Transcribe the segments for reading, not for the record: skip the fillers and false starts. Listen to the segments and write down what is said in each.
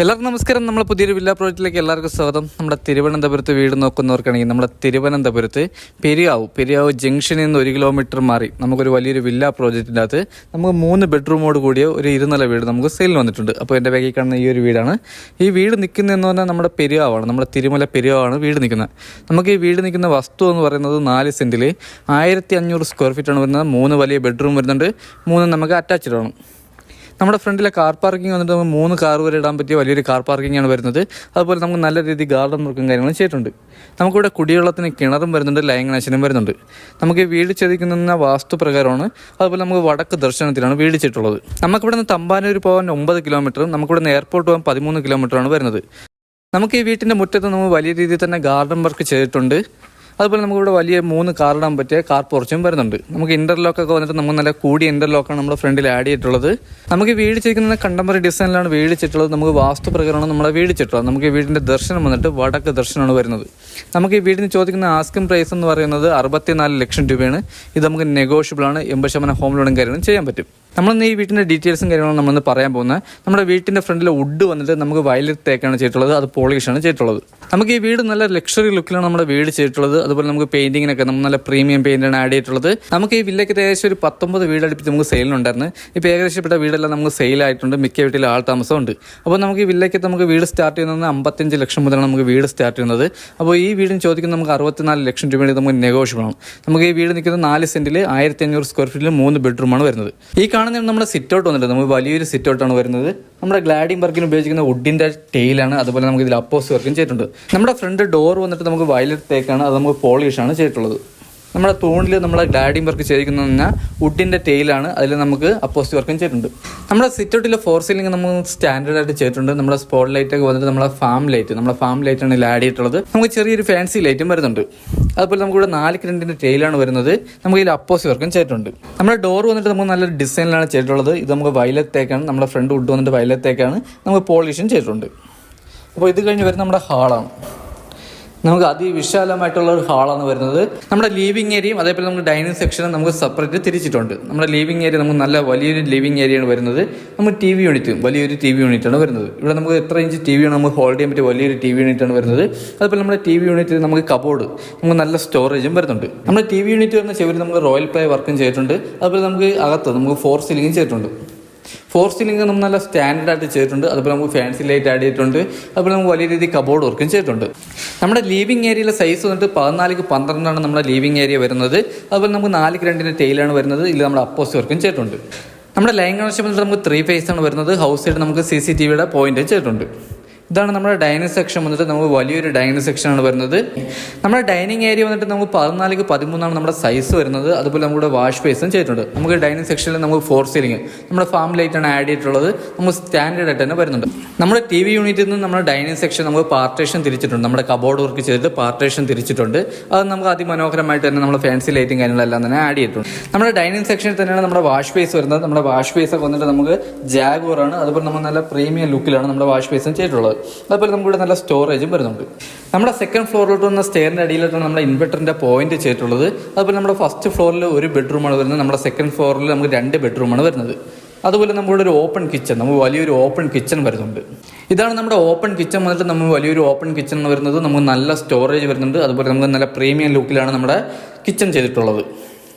എല്ലാവർക്കും നമസ്കാരം. നമ്മൾ പുതിയൊരു വില്ല പ്രോജക്റ്റിലേക്ക് എല്ലാവർക്കും സ്വാഗതം. നമ്മുടെ തിരുവനന്തപുരത്ത് വീട് നോക്കുന്നവർക്കാണെങ്കിൽ നമ്മുടെ തിരുവനന്തപുരത്ത് പെരിയാവ് ജംഗ്ഷനിൽ നിന്ന് 1 കിലോമീറ്റർ മാറി നമുക്കൊരു വലിയൊരു വില്ല പ്രോജക്റ്റിൻ്റെ അകത്ത് നമുക്ക് 3 ബെഡ്റൂമോട് കൂടിയ ഒരു 2 നില വീട് നമുക്ക് സെയിലിന് വന്നിട്ടുണ്ട്. അപ്പോൾ എൻ്റെ ബാഗിൽ കാണുന്ന ഈ ഒരു വീടാണ്. ഈ വീട് നിൽക്കുന്നതെന്ന് പറഞ്ഞാൽ നമ്മുടെ പെരിയാവാണ്, നമ്മുടെ തിരുമല പെരിയാവാണ് വീട് നിൽക്കുന്നത്. നമുക്ക് ഈ വീട് നിൽക്കുന്ന വസ്തു എന്ന് പറയുന്നത് 4 സെൻറ്റിൽ 1500 സ്ക്വയർ ഫീറ്റാണ് വരുന്നത്. 3 വലിയ ബെഡ്റൂം വരുന്നുണ്ട്, 3 നമുക്ക് അറ്റാച്ച്ഡ് ആണ്. നമ്മുടെ ഫ്രണ്ടിലെ കാർ പാർക്കിംഗ് വന്നിട്ട് 3 കാർ വരെ ഇടാൻ പറ്റിയ വലിയൊരു കാർ പാർക്കിംഗ് ആണ് വരുന്നത്. അതുപോലെ നമുക്ക് നല്ല രീതിയിൽ ഗാർഡൻ വർക്കും കാര്യങ്ങളും ചെയ്തിട്ടുണ്ട്. നമുക്കിവിടെ കുടിവെള്ളത്തിന് കിണറും വരുന്നുണ്ട്, ലൈൻ കണക്ഷനും വരുന്നുണ്ട്. നമുക്ക് ഈ വീട് ചെയ്തിരിക്കുന്ന വാസ്തു പ്രകാരമാണ്. അതുപോലെ നമുക്ക് വടക്ക് ദർശനത്തിലാണ് വീട് ചെയ്തിട്ടുള്ളത്. നമുക്കിവിടെ നിന്ന് തമ്പാനൂർ പോകാൻ 9 കിലോമീറ്ററും നമുക്കിവിടെ നിന്ന് എയർപോർട്ട് പോകാൻ 13 കിലോമീറ്ററാണ് വരുന്നത്. നമുക്ക് ഈ വീട്ടിൻ്റെ മുറ്റത്ത് നമുക്ക് വലിയ രീതിയിൽ തന്നെ ഗാർഡൻ വർക്ക് ചെയ്തിട്ടുണ്ട്. അതുപോലെ നമുക്കിവിടെ വലിയ 3 കാർ ഇടാൻ പറ്റിയ കാർ പോർച്ചും വരുന്നുണ്ട്. നമുക്ക് ഇൻ്റർലോക്കൊക്കെ വന്നിട്ട് നമുക്ക് നല്ല കൂടിയ ഇൻ്റർലോക്കാണ് നമ്മുടെ ഫ്രണ്ടിൽ ആഡ് ചെയ്തിട്ടുള്ളത്. നമുക്ക് വീട് ചെയ്യുന്ന കണ്ടംപററി ഡിസൈനിലാണ് വീട് ചെയ്തിട്ടുള്ളത്. നമുക്ക് വാസ്തു പ്രകാരമാണ് നമ്മുടെ വീട് ചെയ്തിട്ടുള്ളത്. നമുക്ക് ഈ വീടിൻ്റെ ദർശനം വന്നിട്ട് വടക്ക് ദർശനമാണ് വരുന്നത്. നമുക്ക് ഈ വീടിന് ചോദിക്കുന്ന ആസ്കിംഗ് പ്രൈസ് എന്ന് പറയുന്നത് 64 ലക്ഷം രൂപയാണ്. ഇത് നമുക്ക് നെഗോഷ്യബിൾ ആണ്. 80% ഹോം ലോണും കാര്യങ്ങളും ചെയ്യാൻ പറ്റും. നമ്മളിന്ന് ഈ വീട്ടിൻ്റെ ഡീറ്റെയിൽസും കാര്യങ്ങളും നമ്മളിന്ന് പറയാൻ പോകുന്നത്. നമ്മുടെ വീട്ടിൻ്റെ ഫ്രണ്ടിൽ വുഡ് വന്നിട്ട് നമുക്ക് വയലറ്റ് തേക്കാണ് ചെയ്തിട്ടുള്ളത്, അത് പോളിഷാണ് ചെയ്തിട്ടുള്ളത്. നമുക്ക് ഈ വീട് നല്ല ലക്ഷറി ലുക്കിലാണ് നമ്മുടെ വീട് ചെയ്തിട്ടുള്ളത്. അതുപോലെ നമുക്ക് പെയിൻറ്റിങ്ങിനൊക്കെ നമ്മൾ നല്ല പ്രീമിയം പെയിൻ്റാണ് ആഡ് ചെയ്തിട്ടുള്ളത്. നമുക്ക് ഈ വില്ലയ്ക്ക് ഏകദേശം ഒരു 19 വീട് അടുപ്പിച്ച് നമുക്ക് സെയിലുണ്ടായിരുന്നു. ഇപ്പോൾ ഏകദേശപ്പെട്ട വീടെല്ലാം നമുക്ക് സെയിലായിട്ടുണ്ട്. മിക്ക വീട്ടിൽ ആൾ താമസമുണ്ട്. അപ്പോൾ നമുക്ക് ഈ വില്ലയ്ക്ക് നമുക്ക് വീട് സ്റ്റാർട്ട് ചെയ്യുന്നത് 55 ലക്ഷം മുതലാണ് നമുക്ക് വീട് സ്റ്റാർട്ട് ചെയ്യുന്നത്. അപ്പോൾ ഈ വീടിന് ചോദിക്കുന്നത് നമുക്ക് 64 ലക്ഷം രൂപയാണ്. നമുക്ക് നെഗോഷ്യബിൾ ആണ്. നമുക്ക് ഈ വീട് നിൽക്കുന്നത് 4 സെൻറ്റിൽ 1500 സ്ക്വയർ ഫീറ്റിൽ 3 ബെഡ്റൂമാണ് വരുന്നത്. ഈ കാണുന്ന നമ്മുടെ സിറ്റ് ഔട്ട് വന്നിട്ട് നമുക്ക് വലിയൊരു സിറ്റ് ഔട്ടാണ് വരുന്നത്. നമ്മുടെ ഗ്ലാഡിംഗ് വർക്കിന് ഉപയോഗിക്കുന്ന വുഡിൻ്റെ ടെയിലാണ്. അതുപോലെ നമുക്ക് ഇതിൽ അപ്പോസ് വർക്കും ചെയ്തിട്ടുണ്ട്. നമ്മുടെ ഫ്രണ്ട് ഡോർ വന്നിട്ട് നമുക്ക് വയലറ്റ് തേക്കാണ്, അത് നമുക്ക് പോളിഷാണ് ചെയ്തിട്ടുള്ളത്. നമ്മുടെ തൂണിൽ നമ്മുടെ ഗ്ലാഡിംഗ് വർക്ക് ചെയ്തിരിക്കുന്നത് പറഞ്ഞാൽ വുഡിൻ്റെ ടെയിലാണ്, അതിൽ നമുക്ക് അപ്പോസ്റ്റ് വർക്കും ചെയ്തിട്ടുണ്ട്. നമ്മുടെ സിറ്റ് ഔട്ടിലെ 4 സീലിംഗ് നമ്മൾ സ്റ്റാൻഡേർഡായിട്ട് ചെയ്തിട്ടുണ്ട്. നമ്മുടെ സ്പോട്ട് ലൈറ്റ് ഒക്കെ വന്നിട്ട് നമ്മുടെ ഫാം ലൈറ്റാണ് ഇതിൽ ആഡ് ചെയ്തിട്ടുള്ളത്. നമുക്ക് ചെറിയൊരു ഫാൻസി ലൈറ്റും വരുന്നുണ്ട്. അതുപോലെ നമുക്കിവിടെ 4 കിരണ്ടിൻ്റെ ടെയിലാണ് വരുന്നത്. നമുക്ക് ഇതിൽ അപ്പോസ്റ്റ് വർക്കും ചെയ്തിട്ടുണ്ട്. നമ്മുടെ ഡോർ വന്നിട്ട് നമുക്ക് നല്ലൊരു ഡിസൈനിലാണ് ചെയ്തിട്ടുള്ളത്. ഇത് നമുക്ക് വയലറ്റ് തേക്കാണ്. നമ്മുടെ ഫ്രണ്ട് വുഡ് വന്നിട്ട് വയലറ്റ് തേക്കാണ്, നമുക്ക് പോളിഷും ചെയ്തിട്ടുണ്ട്. അപ്പോൾ ഇത് കഴിഞ്ഞ് വരുന്നത് നമ്മുടെ ഹാളാണ്. നമുക്ക് അതിവിശാലമായിട്ടുള്ള ഒരു ഹാളാണ് വരുന്നത്. നമ്മുടെ ലിവിങ് ഏരിയയും അതേപോലെ നമുക്ക് ഡൈനിങ് സെക്ഷനും നമുക്ക് സെപ്പറേറ്റ് തിരിച്ചിട്ടുണ്ട്. നമ്മുടെ ലിവിങ് ഏരിയ നമുക്ക് നല്ല വലിയൊരു ലിവിങ് ഏരിയയാണ് വരുന്നത്. നമുക്ക് TV യൂണിറ്റും വലിയൊരു TV യൂണിറ്റാണ് വരുന്നത്. ഇവിടെ നമുക്ക് എത്ര ഇഞ്ച് TV ആണ് നമുക്ക് ഹോൾഡ് ചെയ്യാൻ പറ്റിയ വലിയൊരു TV യൂണിറ്റാണ് വരുന്നത്. അതുപോലെ നമ്മുടെ TV യൂണിറ്റിൽ നമുക്ക് കബോർഡ്, നമുക്ക് നല്ല സ്റ്റോറേജും വരുന്നുണ്ട്. നമ്മുടെ TV യൂണിറ്റ് വരുന്ന ചെവിൽ നമുക്ക് റോയൽ പ്ലേ വർക്കും ചെയ്തിട്ടുണ്ട്. അതുപോലെ നമുക്ക് അകത്ത് നമുക്ക് 4 സീലിംഗും ചെയ്തിട്ടുണ്ട്. 4 സീലിംഗ് നമ്മൾ നല്ല സ്റ്റാൻഡേർഡായിട്ട് ചെയ്തിട്ടുണ്ട്. അതുപോലെ നമുക്ക് ഫാൻസി ലൈറ്റ് ആഡ് ചെയ്തിട്ടുണ്ട്. അതുപോലെ നമുക്ക് വലിയ രീതിയിൽ കബോർഡ് വർക്കും ചെയ്തിട്ടുണ്ട്. നമ്മുടെ ലിവിങ് ഏരിയയിലെ സൈസ് വന്നിട്ട് 14x12 നമ്മുടെ ലിവിങ് ഏരിയ വരുന്നത്. അതുപോലെ നമുക്ക് 4 കിരണ്ടിൻ്റെ ടെയിലാണ് വരുന്നത്. ഇതിൽ നമ്മുടെ അപ്പോസ്റ്റ് വർക്കും ചെയ്തിട്ടുണ്ട്. നമ്മുടെ ലൈൻ കണക്ഷൻ വന്നിട്ട് നമുക്ക് 3 ഫേസ് ആണ് വരുന്നത്. ഹൗസ് സൈഡ് നമുക്ക് CCTVയുടെ പോയിന്റ് ചെയ്തിട്ടുണ്ട്. ഇതാണ് നമ്മുടെ ഡൈനിങ് സെക്ഷൻ വന്നിട്ട് നമുക്ക് വലിയൊരു ഡൈനിങ് സെക്ഷനാണ് വരുന്നത്. നമ്മുടെ ഡൈനിങ് ഏരിയ വന്നിട്ട് നമുക്ക് 14x13 നമ്മുടെ സൈസ് വരുന്നത്. അതുപോലെ നമ്മുടെ വാഷ് ബേസും ചെയ്തിട്ടുണ്ട്. നമുക്ക് ഡൈനിങ് സെക്ഷനിൽ നമുക്ക് 4 സീലിംഗ് നമ്മുടെ ഫാം ലൈറ്റാണ് ആഡ് ചെയ്തിട്ടുള്ളത്. നമുക്ക് സ്റ്റാൻഡേർഡ് ആയിട്ട് തന്നെ വരുന്നുണ്ട്. നമ്മുടെ TV യൂണിറ്റിൽ നിന്ന് നമ്മുടെ ഡൈനിങ് സെക്ഷൻ നമുക്ക് പാർട്ടേഷൻ തിരിച്ചിട്ടുണ്ട്. നമ്മുടെ കബോർഡ് വർക്ക് ചെയ്തിട്ട് പാർട്ടേഷൻ തിരിച്ചിട്ടുണ്ട്. അത് നമുക്ക് അതിമനോഹരമായിട്ട് തന്നെ നമ്മുടെ ഫാൻസി ലൈറ്റും കാര്യങ്ങളെല്ലാം തന്നെ ആഡ് ചെയ്തിട്ടുണ്ട്. നമ്മുടെ ഡൈനിങ് സെക്ഷനിൽ തന്നെയാണ് നമ്മുടെ വാഷ് ബേസ് വരുന്നത്. നമ്മുടെ വാഷ് ബേസ് ഒക്കെ വന്നിട്ട് നമുക്ക് ജാഗോറാണ്. അതുപോലെ നമ്മൾ നല്ല പ്രീമിയം ലുക്കിലാണ് നമ്മുടെ വാഷ് ബേസും ചെയ്തിട്ടുള്ളത്. അതുപോലെ നമുക്കിവിടെ നല്ല സ്റ്റോറേജും വരുന്നുണ്ട്. നമ്മുടെ സെക്കൻഡ് ഫ്ലോറിലോട്ട് വന്ന സ്റ്റെയറിൻ്റെ അടിയിലോട്ടാണ് നമ്മുടെ ഇൻവെർട്ടറിൻ്റെ പോയിന്റ് ചെയ്തിട്ടുള്ളത്. അതുപോലെ നമ്മുടെ ഫസ്റ്റ് ഫ്ലോറിൽ 1 ബെഡ്റൂമാണ് വരുന്നത്. നമ്മുടെ സെക്കൻഡ് ഫ്ലോറിൽ നമുക്ക് 2 ബെഡ്റൂമാണ് വരുന്നത്. അതുപോലെ നമ്മുടെ ഒരു ഓപ്പൺ കിച്ചൺ, നമുക്ക് വലിയൊരു ഓപ്പൺ കിച്ചൺ വരുന്നുണ്ട്. ഇതാണ് നമ്മുടെ ഓപ്പൺ കിച്ചൺ വന്നിട്ട് നമ്മൾ വലിയൊരു ഓപ്പൺ കിച്ചൺ വരുന്നത്. നമുക്ക് നല്ല സ്റ്റോറേജ് വരുന്നുണ്ട്. അതുപോലെ നമുക്ക് നല്ല പ്രീമിയം ലുക്കിലാണ് നമ്മുടെ കിച്ചൺ ചെയ്തിട്ടുള്ളത്.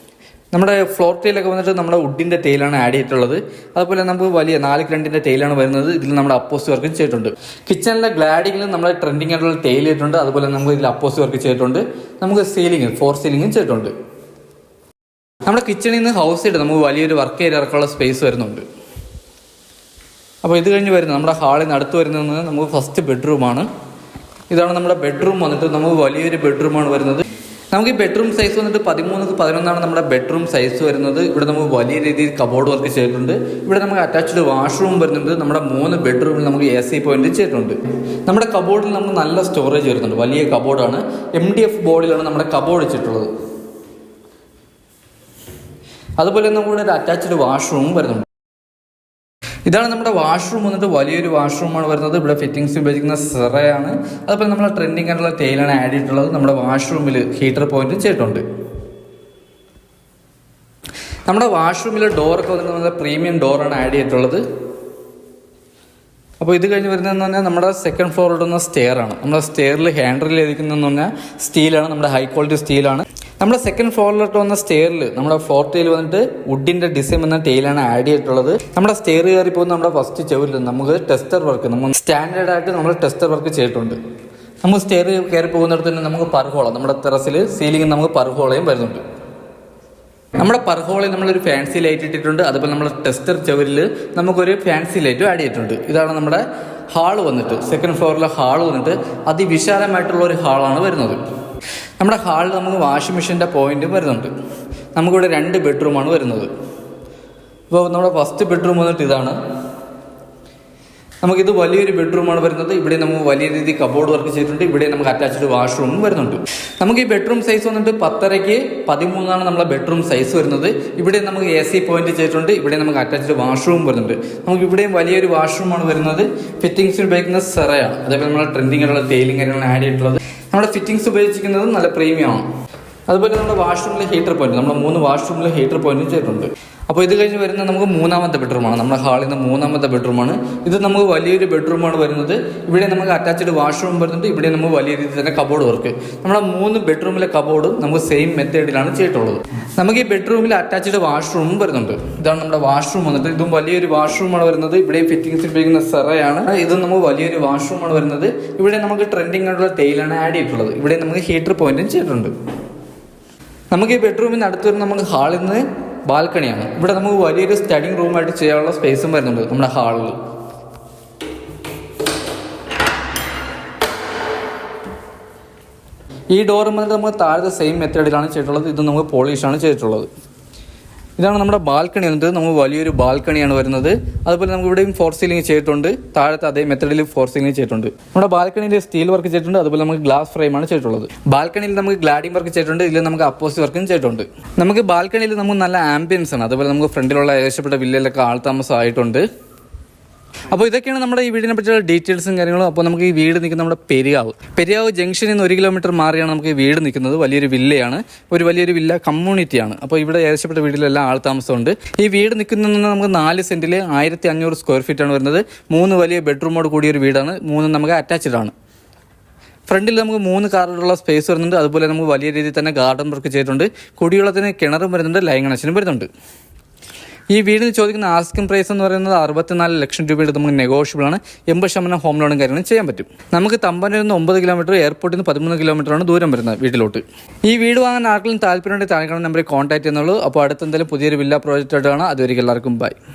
നമ്മുടെ ഫ്ലോർ ടൈലൊക്കെ വന്നിട്ട് നമ്മുടെ വുഡിൻ്റെ ടൈലാണ് ആഡ് ചെയ്തിട്ടുള്ളത്. അതുപോലെ നമുക്ക് വലിയ 4 കിരണ്ടിൻ്റെ ടൈലാണ് വരുന്നത്. ഇതിൽ നമ്മുടെ അപ്പോസ്റ്റ് വർക്കും ചെയ്തിട്ടുണ്ട്. കിച്ചണിലെ ഗ്ലാഡിങ്ങിലും നമ്മുടെ ട്രെൻഡിങ് ആയിട്ടുള്ള ടൈൽ ചെയ്തിട്ടുണ്ട്. അതുപോലെ നമുക്ക് ഇതിൽ അപ്പോസ്റ്റ് വർക്ക് ചെയ്തിട്ടുണ്ട്. നമുക്ക് സീലിംഗ് 4 സീലിംഗും ചെയ്തിട്ടുണ്ട്. നമ്മുടെ കിച്ചണിൽ നിന്ന് ഹൗസ് സൈഡ് നമുക്ക് വലിയൊരു വർക്ക് ഏരിയ ഇറക്കാനുള്ള സ്പേസ് വരുന്നുണ്ട്. അപ്പോൾ ഇത് കഴിഞ്ഞ് വരുന്നത് നമ്മുടെ ഹാളിൽ നിന്ന് അടുത്ത് വരുന്നത് നമുക്ക് ഫസ്റ്റ് ബെഡ്റൂമാണ്. ഇതാണ് നമ്മുടെ ബെഡ്റൂം വന്നിട്ട് നമുക്ക് വലിയൊരു ബെഡ്റൂമാണ് വരുന്നത്. നമുക്ക് ഈ ബെഡ്റൂം സൈസ് വന്നിട്ട് 13x11 നമ്മുടെ ബെഡ്റൂം സൈസ് വരുന്നത്. ഇവിടെ നമുക്ക് വലിയ രീതിയിൽ കബോർഡ് വർക്ക് ചെയ്തിട്ടുണ്ട്. ഇവിടെ നമുക്ക് അറ്റാച്ച്ഡ് വാഷ്റൂം വരുന്നുണ്ട്. നമ്മുടെ 3 ബെഡ്റൂമിൽ നമുക്ക് AC പോയിന്റ് ചെയ്തിട്ടുണ്ട്. നമ്മുടെ കബോർഡിൽ നമുക്ക് നല്ല സ്റ്റോറേജ് വരുന്നുണ്ട്. വലിയ കബോർഡാണ്. MDF ബോർഡിലാണ് നമ്മുടെ കബോർഡ് വെച്ചിട്ടുള്ളത്. അതുപോലെ നമുക്കിവിടെ ഒരു അറ്റാച്ച്ഡ് വാഷ്റൂം വരുന്നുണ്ട്. ഇതാണ് നമ്മുടെ വാഷ്റൂം വന്നിട്ട് വലിയൊരു വാഷ്റൂമാണ് വരുന്നത്. ഇവിടെ ഫിറ്റിംഗ്സ് ഉപയോഗിക്കുന്ന സെറയാണ്. അതുപോലെ നമ്മൾ ട്രെൻഡിങ് ആയിട്ടുള്ള ടൈലാണ് ആഡ് ചെയ്തിട്ടുള്ളത്. നമ്മുടെ വാഷ്റൂമിൽ ഹീറ്റർ പോയിന്റ് ചെയ്തിട്ടുണ്ട്. നമ്മുടെ വാഷ്റൂമിലെ ഡോറൊക്കെ വന്നിട്ട് നല്ല പ്രീമിയം ഡോറാണ് ആഡ് ചെയ്തിട്ടുള്ളത്. അപ്പോൾ ഇത് കഴിഞ്ഞ് വരുന്നതെന്ന് പറഞ്ഞാൽ നമ്മുടെ സെക്കൻഡ് ഫ്ലോറിൽ ഇടുന്ന സ്റ്റെയർ ആണ്. നമ്മുടെ സ്റ്റെയറിൽ ഹാൻഡിൽ ചെയ്തിരിക്കുന്നതെന്ന് പറഞ്ഞാൽ സ്റ്റീലാണ്, നമ്മുടെ ഹൈ ക്വാളിറ്റി സ്റ്റീലാണ്. നമ്മുടെ സെക്കൻഡ് ഫ്ലോറിലോട്ട് വന്ന സ്റ്റെയറിൽ നമ്മുടെ ഫോർത്ത് ടൈൽ വന്നിട്ട് വുഡിൻ്റെ ഡിസൈൻ എന്ന ടൈലാണ് ആഡ് ചെയ്തിട്ടുള്ളത്. നമ്മുടെ സ്റ്റെയർ കയറി പോകുന്ന നമ്മുടെ ഫസ്റ്റ് ചെവിൽ നമുക്ക് ടെസ്റ്റർ വർക്ക്, നമ്മൾ സ്റ്റാൻഡേർഡ് ആയിട്ട് നമ്മൾ ടെസ്റ്റർ വർക്ക് ചെയ്തിട്ടുണ്ട്. നമുക്ക് സ്റ്റെയർ കയറി പോകുന്നിടത്ത് തന്നെ നമുക്ക് പർഹോള, നമ്മുടെ ടെറസിൽ സീലിംഗ് നമുക്ക് പർഹോളയും വരുന്നുണ്ട്. നമ്മുടെ പർഹോളിൽ നമ്മളൊരു ഫാൻസി ലൈറ്റ് ഇട്ടിട്ടുണ്ട്. അതുപോലെ നമ്മുടെ ടെസ്റ്റർ ചുവരിൽ നമുക്കൊരു ഫാൻസി ലൈറ്റും ആഡ് ചെയ്തിട്ടുണ്ട്. ഇതാണ് നമ്മുടെ ഹാള് വന്നിട്ട്, സെക്കൻഡ് ഫ്ലോറിലെ ഹാള് വന്നിട്ട് അതിവിശാലമായിട്ടുള്ള ഒരു ഹാളാണ് വരുന്നത്. നമ്മുടെ ഹാളിൽ നമുക്ക് വാഷിംഗ് മെഷീൻ്റെ പോയിന്റ് വരുന്നുണ്ട്. നമുക്കിവിടെ 2 ബെഡ്റൂമാണ് വരുന്നത്. ഇപ്പോൾ നമ്മുടെ ഫസ്റ്റ് ബെഡ്റൂം വന്നിട്ട് ഇതാണ്. നമുക്കിത് വലിയൊരു ബെഡ്റൂമാണ് വരുന്നത്. ഇവിടെ നമുക്ക് വലിയ രീതിയിൽ കബോർഡ് വർക്ക് ചെയ്തിട്ടുണ്ട്. ഇവിടെ നമുക്ക് അറ്റാച്ച്ഡ് വാഷ്റൂമും വരുന്നുണ്ട്. നമുക്ക് ഈ ബെഡ്റൂം സൈസ് വന്നിട്ട് 10x13 നമ്മളെ ബെഡ്റൂം സൈസ് വരുന്നത്. ഇവിടെ നമുക്ക് AC പോയിന്റ് ചെയ്തിട്ടുണ്ട്. ഇവിടെ നമുക്ക് അറ്റാച്ച്ഡ് വാഷ്റൂം വരുന്നുണ്ട്. നമുക്ക് ഇവിടെയും വലിയൊരു വാഷ്റൂമാണ് വരുന്നത്. ഫിറ്റിംഗ്സിന് ഉപയോഗിക്കുന്ന സെറയാണ്. അതേപോലെ നമ്മുടെ ട്രെൻഡിങ് ആയിട്ടുള്ള ടൈലിംഗ് കാര്യങ്ങളാണ് ആഡ് ചെയ്തിട്ടുള്ളത്. നമ്മുടെ ഫിറ്റിംഗ്സ് ഉപയോഗിച്ചിരിക്കുന്നത് നല്ല പ്രീമിയമാണ്. അതുപോലെ നമ്മുടെ വാഷ്റൂമിലെ ഹീറ്റർ പോയിന്റ്, നമ്മുടെ 3 വാഷ്റൂമിലെ ഹീറ്റർ പോയിന്റും ചെയ്തിട്ടുണ്ട്. അപ്പോൾ ഇത് കഴിഞ്ഞ് വരുന്നത് നമുക്ക് 3ാമത്തെ ബെഡ്റൂമാണ്. നമ്മുടെ ഹാളിൽ നിന്ന് 3ാമത്തെ ബെഡ്റൂമാണ്. ഇത് നമുക്ക് വലിയൊരു ബെഡ്റൂമാണ് വരുന്നത്. ഇവിടെ നമുക്ക് അറ്റാച്ച്ഡ് വാഷ്റൂം വരുന്നുണ്ട്. ഇവിടെ നമുക്ക് വലിയ രീതിയിൽ തന്നെ കബോർഡ് വർക്ക്. നമ്മുടെ 3 ബെഡ്റൂമിലെ കബോർഡും നമുക്ക് സെയിം മെത്തേഡിലാണ് ചെയ്തിട്ടുള്ളത്. നമുക്ക് ഈ ബെഡ്റൂമിൽ അറ്റാച്ച്ഡ് വാഷ്റൂമും വരുന്നുണ്ട്. ഇതാണ് നമ്മുടെ വാഷ്റൂം വന്നിട്ട്. ഇതും വലിയൊരു വാഷ്റൂമാണ് വരുന്നത്. ഇവിടെ ഫിറ്റിംഗ്സ് ഉപയോഗിക്കുന്ന സെറയാണ്. ഇതും നമുക്ക് വലിയൊരു വാഷ്റൂമാണ് വരുന്നത്. ഇവിടെ നമുക്ക് ട്രെൻഡിങ് ആയിട്ടുള്ള ടൈലാണ് ആഡ് ചെയ്തിട്ടുള്ളത്. ഇവിടെ നമുക്ക് ഹീറ്റർ പോയിന്റും ചെയ്തിട്ടുണ്ട്. നമുക്ക് ഈ ബെഡ്റൂമിന് അടുത്ത് വരുന്ന നമുക്ക് ഹാളിൽ നിന്ന് ബാൽക്കണിയാണ്. ഇവിടെ നമുക്ക് വലിയൊരു സ്റ്റഡിങ് റൂമായിട്ട് ചെയ്യാനുള്ള സ്പേസും വരുന്നുണ്ട് നമ്മുടെ ഹാളിൽ. ഈ ഡോർ വന്നിട്ട് നമുക്ക് താഴത്തെ സെയിം മെത്തേഡിലാണ് ചെയ്തിട്ടുള്ളത്. ഇത് നമുക്ക് പോളിഷാണ് ചെയ്തിട്ടുള്ളത്. ഇതാണ് നമ്മുടെ ബാൽക്കണി വന്നിട്ട്. നമുക്ക് വലിയൊരു ബാൽക്കണിയാണ് വരുന്നത്. അതുപോലെ നമുക്ക് ഇവിടെയും ഫോർ സീലിംഗ് ചെയ്തിട്ടുണ്ട്. താഴത്തെ അതേ മെത്തേഡിൽ ഫോർ സീലിംഗ് ചെയ്തിട്ടുണ്ട്. നമ്മുടെ ബാൽക്കണിയിൽ സ്റ്റീൽ വർക്ക് ചെയ്തിട്ടുണ്ട്. അതുപോലെ നമുക്ക് ഗ്ലാസ് ഫ്രെയിമാണ് ചെയ്തിട്ടുള്ളത്. ബാൽക്കണിയിൽ നമുക്ക് ഗ്ലാഡിംഗ് വർക്ക് ചെയ്തിട്ടുണ്ട്. ഇതിൽ നമുക്ക് അപ്പോസി വർക്കും ചെയ്തിട്ടുണ്ട്. നമുക്ക് ബാൽക്കണിയിൽ നമുക്ക് നല്ല ആംബിയൻസ് ആണ്. അതുപോലെ നമുക്ക് ഫ്രണ്ടിലുള്ള ഏകദേശപ്പെട്ട വില്ലയിലൊക്കെ ആൾതാമസം ആയിട്ടുണ്ട്. അപ്പോൾ ഇതൊക്കെയാണ് നമ്മുടെ ഈ വീടിനെ പറ്റിയുള്ള ഡീറ്റെയിൽസും കാര്യങ്ങളും. അപ്പോൾ നമുക്ക് ഈ വീട് നിൽക്കുന്ന നമ്മുടെ പെരിയാവ് ജംഗ്ഷനിൽ നിന്ന് 1 കിലോമീറ്റർ മാറിയാണ് നമുക്ക് ഈ വീട് നിൽക്കുന്നത്. വലിയൊരു വില്ലയാണ്, വലിയൊരു വില്ല കമ്മ്യൂണിറ്റിയാണ്. അപ്പോൾ ഇവിടെ ഏകദേശപ്പെട്ട വീട്ടിലെല്ലാം ആൾതാമസമുണ്ട്. ഈ വീട് നിൽക്കുന്നതിൽ നമുക്ക് 4 സെന്റിൽ 1500 സ്ക്വയർ ഫീറ്റാണ് വരുന്നത്. 3 വലിയ ബെഡ്റൂമോട് കൂടിയൊരു വീടാണ്. 3 നമുക്ക് അറ്റാച്ച്ഡ് ആണ്. ഫ്രണ്ടിൽ നമുക്ക് 3 കാറുകളുള്ള സ്പേസ് വരുന്നുണ്ട്. അതുപോലെ നമുക്ക് വലിയ രീതിയിൽ തന്നെ ഗാർഡൻ വർക്ക് ചെയ്തിട്ടുണ്ട്. കുടിവെള്ളത്തിന് കിണറും വരുന്നുണ്ട്, ലൈൻ കണക്ഷനും വരുന്നുണ്ട്. ഈ വീടിന് ചോദിക്കുന്ന ആസ്കിംഗ് പ്രൈസ് എന്ന് പറയുന്നത് 64 ലക്ഷം രൂപയുടെ നമുക്ക് നെഗോഷ്യബിൾ ആണ്. 80% ഹോം ലോണും കാര്യങ്ങളും ചെയ്യാൻ പറ്റും. നമുക്ക് തമ്പാനൂരിൽ നിന്ന് 9 കിലോമീറ്റർ, എയർപോർട്ടിൽ നിന്ന് 13 കിലോമീറ്ററാണ് ദൂരം വരുന്നത് വീട്ടിലോട്ട്. ഈ വീട് വാങ്ങാൻ ആർക്കെങ്കിലും താല്പര്യമുണ്ടെങ്കിൽ താഴെ കാണുന്ന നമ്പറിൽ കോൺടാക്ട് ചെയ്യുന്നുള്ളൂ. അപ്പോൾ അടുത്ത എന്തെങ്കിലും പുതിയൊരു വില്ല പ്രോജക്റ്റ് ആയിട്ടാണ്. അതുവരെയും എല്ലാവർക്കും ബൈ.